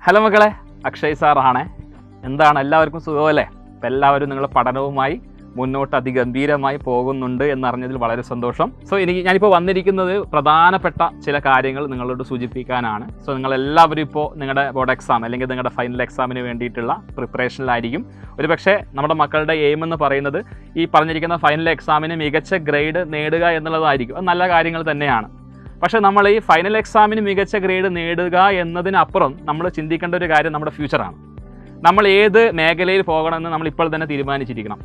Hello മക്കളെ, അക്ഷയ് സാറാണ്. എന്താണ് എല്ലാവർക്കും സുഖമല്ലേ? അപ്പം എല്ലാവരും നിങ്ങളുടെ പഠനവുമായി മുന്നോട്ട് അതിഗംഭീരമായി പോകുന്നുണ്ട് എന്നറിഞ്ഞതിൽ വളരെ സന്തോഷം. ഞാനിപ്പോൾ വന്നിരിക്കുന്നത് പ്രധാനപ്പെട്ട ചില കാര്യങ്ങൾ നിങ്ങളോട് സൂചിപ്പിക്കാനാണ്. നിങ്ങളെല്ലാവരും ഇപ്പോൾ നിങ്ങളുടെ ബോർഡ് എക്സാം അല്ലെങ്കിൽ നിങ്ങളുടെ ഫൈനൽ എക്സാമിന് വേണ്ടിയിട്ടുള്ള പ്രിപ്പറേഷനിലായിരിക്കും. ഒരുപക്ഷെ നമ്മുടെ മക്കളുടെ എയിം എന്ന് പറയുന്നത് ഈ പറഞ്ഞിരിക്കുന്ന ഫൈനൽ എക്സാമിന് മികച്ച ഗ്രേഡ് നേടുക എന്നുള്ളതായിരിക്കും. അത് നല്ല കാര്യങ്ങൾ തന്നെയാണ്. പക്ഷേ നമ്മൾ ഈ ഫൈനൽ എക്സാമിന് മികച്ച ഗ്രേഡ് നേടുക എന്നതിനപ്പുറം നമ്മൾ ചിന്തിക്കേണ്ട ഒരു കാര്യം നമ്മുടെ ഫ്യൂച്ചറാണ്. നമ്മൾ ഏത് മേഖലയിൽ പോകണമെന്ന് നമ്മൾ ഇപ്പോൾ തന്നെ തീരുമാനിച്ചിരിക്കണം.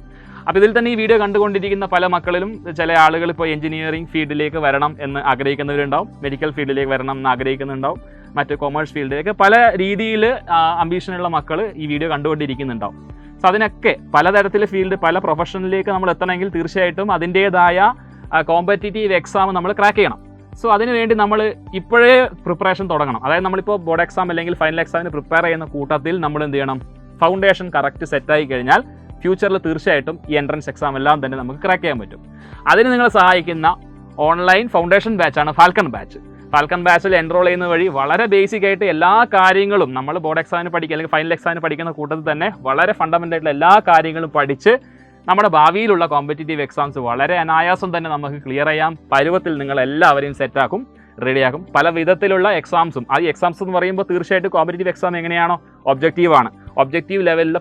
അപ്പോൾ ഇതിൽ തന്നെ ഈ വീഡിയോ കണ്ടുകൊണ്ടിരിക്കുന്ന പല മക്കളിലും ചില ആളുകൾ ഇപ്പോൾ എഞ്ചിനീയറിംഗ് ഫീൽഡിലേക്ക് വരണം എന്ന് ആഗ്രഹിക്കുന്നവരുണ്ടാവും, മെഡിക്കൽ ഫീൽഡിലേക്ക് വരണം എന്ന് ആഗ്രഹിക്കുന്നുണ്ടാവും, മറ്റ് കൊമേഴ്സ് ഫീൽഡിലേക്ക് പല രീതിയിൽ അംബീഷനുള്ള മക്കൾ ഈ വീഡിയോ കണ്ടുകൊണ്ടിരിക്കുന്നുണ്ടാവും. അതിനൊക്കെ പലതരത്തിലെ ഫീൽഡ്, പല പ്രൊഫഷനിലേക്ക് നമ്മൾ എത്തണമെങ്കിൽ തീർച്ചയായിട്ടും അതിൻ്റേതായ കോമ്പറ്റീറ്റീവ് എക്സാം നമ്മൾ ക്രാക്ക് ചെയ്യണം. അതിനുവേണ്ടി നമ്മൾ ഇപ്പോഴേ പ്രിപ്പറേഷൻ തുടങ്ങണം. അതായത് നമ്മളിപ്പോൾ ബോർഡ് എക്സാം അല്ലെങ്കിൽ ഫൈനൽ എക്സാമിന് പ്രിപ്പയർ ചെയ്യുന്ന കൂട്ടത്തിൽ നമ്മൾ എന്ത് ചെയ്യണം? ഫൗണ്ടേഷൻ കറക്റ്റ് സെറ്റായി കഴിഞ്ഞാൽ ഫ്യൂച്ചറിൽ തീർച്ചയായിട്ടും ഈ എൻട്രൻസ് എക്സാം എല്ലാം തന്നെ നമുക്ക് ക്രാക്ക് ചെയ്യാൻ പറ്റും. അതിന് നിങ്ങളെ സഹായിക്കുന്ന ഓൺലൈൻ ഫൗണ്ടേഷൻ ബാച്ചാണ് ഫാൽക്കൺ ബാച്ച്. ഫാൽക്കൺ ബാച്ചിൽ എൻറോൾ ചെയ്യുന്ന വഴി വളരെ ബേസിക് ആയിട്ട് എല്ലാ കാര്യങ്ങളും നമ്മൾ ബോർഡ് എക്സാമിന് പഠിക്കുക അല്ലെങ്കിൽ ഫൈനൽ എക്സാമിന് പഠിക്കുന്ന കൂട്ടത്തിൽ തന്നെ വളരെ ഫണ്ടമെൻ്റൽ ആയിട്ടുള്ള എല്ലാ കാര്യങ്ങളും പഠിച്ച് നമ്മുടെ ഭാവിയിലുള്ള കോമ്പറ്റീറ്റീവ് എക്സാംസ് വളരെ അനായാസം തന്നെ നമുക്ക് ക്ലിയർ ചെയ്യാൻ പരുവത്തിൽ നിങ്ങളെല്ലാവരെയും സെറ്റാക്കും, റെഡിയാക്കും. പല വിധത്തിലുള്ള എക്സാംസും, ഈ എക്സാംസ് എന്ന് പറയുമ്പോൾ തീർച്ചയായിട്ടും കോമ്പറ്റീറ്റീവ് എക്സാം എങ്ങനെയാണോ ഒബ്ജക്റ്റീവാണ്. ഒബ്ജക്റ്റീവ് ലെവലിൽ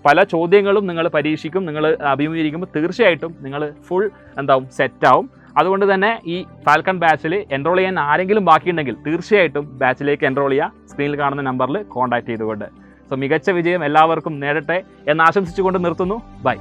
പല ചോദ്യങ്ങളും നിങ്ങൾ പരീക്ഷിക്കും, നിങ്ങൾ അഭിമുഖീകരിക്കുമ്പോൾ തീർച്ചയായിട്ടും നിങ്ങൾ ഫുൾ സെറ്റാവും. അതുകൊണ്ട് തന്നെ ഈ ഫാൽക്കൺ ബാച്ചിൽ എൻറോൾ ചെയ്യാൻ ആരെങ്കിലും ബാക്കിയുണ്ടെങ്കിൽ തീർച്ചയായിട്ടും ബാച്ചിലേക്ക് എൻറോൾ ചെയ്യുക, സ്ക്രീനിൽ കാണുന്ന നമ്പറിൽ കോൺടാക്ട് ചെയ്തുകൊണ്ട്. മികച്ച വിജയം എല്ലാവർക്കും നേടട്ടെ എന്ന് ആശംസിച്ചുകൊണ്ട് നിർത്തുന്നു. ബൈ.